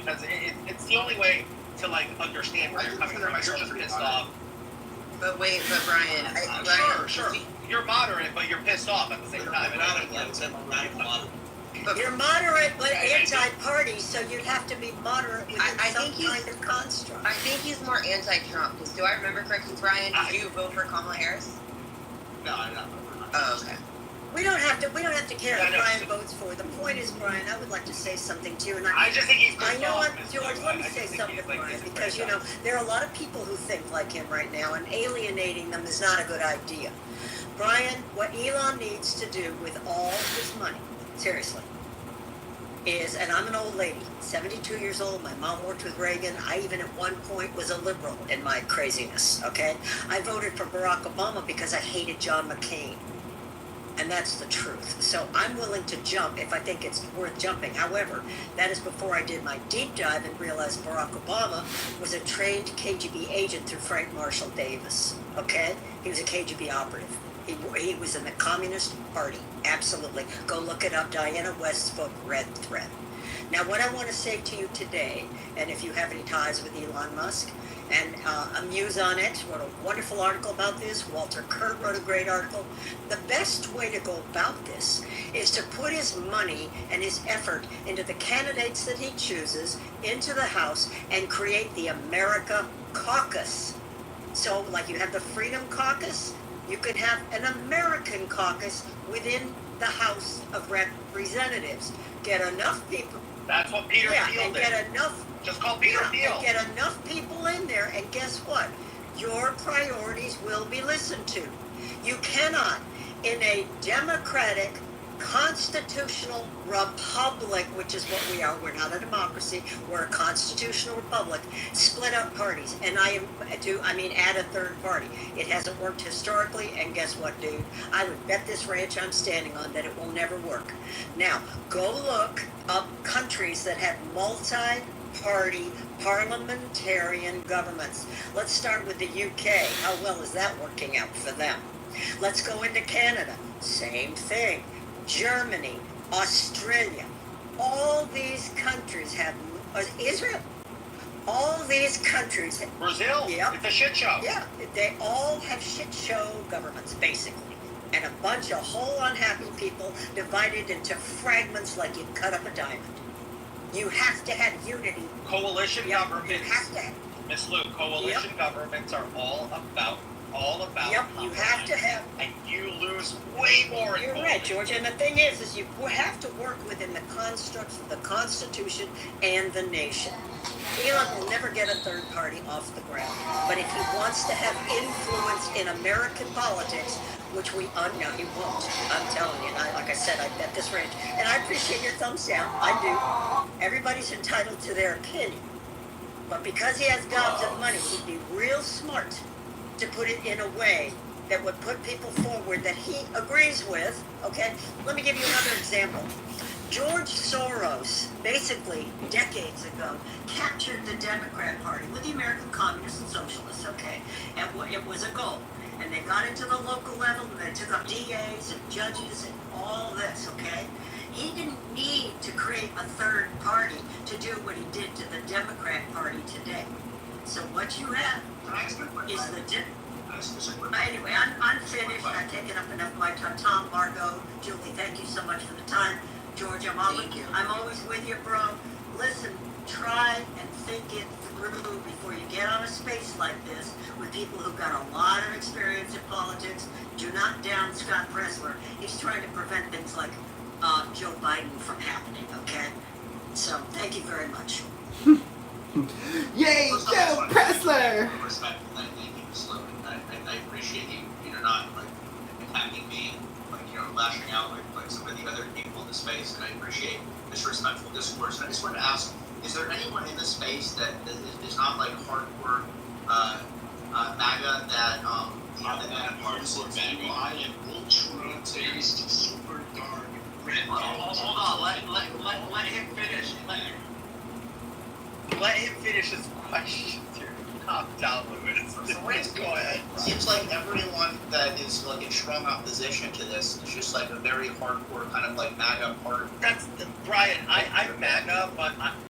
because it's the only way to like understand where you're coming from. You're just pissed off. But Brian, Sure. You're moderate, but you're pissed off at the same time. You're moderate, but anti-party, so you'd have to be moderate within some kind of construct. I think he's more anti-Trump. Because do I remember correctly, Brian? Did you vote for Kamala Harris? No, I'm not. Oh, okay. We don't have to care who Brian votes for. The point is, Brian, I would like to say something to you. And I just think he's I know, George, let me say something to Brian, because, there are a lot of people who think like him right now, and alienating them is not a good idea. Brian, what Elon needs to do with all his money, seriously, is, and I'm an old lady, 72 years old, my mom worked with Reagan, I even at one point was a liberal in my craziness, okay? I voted for Barack Obama because I hated John McCain. And that's the truth. So I'm willing to jump if I think it's worth jumping. However, that is before I did my deep dive and realized Barack Obama was a trained KGB agent through Frank Marshall Davis, okay? He was a KGB operative. He was in the Communist Party, absolutely. Go look it up, Diana West's book, Red Thread. Now, what I want to say to you today, and if you have any ties with Elon Musk, and Amuse on it, wrote a wonderful article about this. Walter Kurt wrote a great article. The best way to go about this is to put his money and his effort into the candidates that he chooses into the House and create the America Caucus. So, like you have the Freedom Caucus, you could have an American caucus within the House of Representatives. Get enough people. That's what Peter Thiel did. Get enough. Just call Peter Thiel. And get enough people in there, and guess what? Your priorities will be listened to. You cannot, in a democratic, constitutional republic, which is what we are. We're not a democracy. We're a constitutional republic. Split up parties, and add a third party. It hasn't worked historically, and guess what, dude? I would bet this ranch I'm standing on that it will never work. Now, go look up countries that have multi-party parliamentarian governments. Let's start with the UK. How well is that working out for them? Let's go into Canada. Same thing. Germany, Australia, all these countries have, Israel, all these countries. Brazil, yeah, it's a shit show. Yeah, they all have shit show governments, basically. And a bunch of whole unhappy people divided into fragments like you'd cut up a diamond. You have to have unity. Coalition governments. You have to have. Miss Lou, coalition governments are all about Yep, you have to have. And you lose way more. You're right, George. And the thing is you have to work within the constructs of the Constitution and the nation. Elon will never get a third party off the ground. But if he wants to have influence in American politics, which he won't. I'm telling you. And like I said, I bet this range. And I appreciate your thumbs down. I do. Everybody's entitled to their opinion. But because he has gobs of money, he'd be real smart to put it in a way that would put people forward that he agrees with, okay? Let me give you another example. George Soros, basically, decades ago, captured the Democrat Party with the American Communists and Socialists, okay? And it was a goal. And they got into the local level, and they took up DAs and judges and all this, okay? He didn't need to create a third party to do what he did to the Democrat Party today. So what you have is the anyway, I'm finished. I've taken up enough of my time. Tom, Margot, Julie, thank you so much for the time. George, I'm always with you, bro. Listen, try and think it through before you get on a space like this with people who've got a lot of experience in politics. Do not down Scott Presler. He's trying to prevent things like Joe Biden from happening, okay? So, thank you very much. Yay, Joe Pressler! I appreciate you not attacking me, lashing out like some of the other people in the space, and I appreciate this respectful discourse. And I just wanted to ask, is there anyone in the space that is not hardcore MAGA that I'm not hardcore MAGA. I am ultra taste, super dark red. Hold on, let him finish. Let him finish his question. Calm down, Lewis. Go ahead. Seems like everyone that is in strong opposition to this is just a very hardcore kind of MAGA part. That's Brian. I'm MAGA, but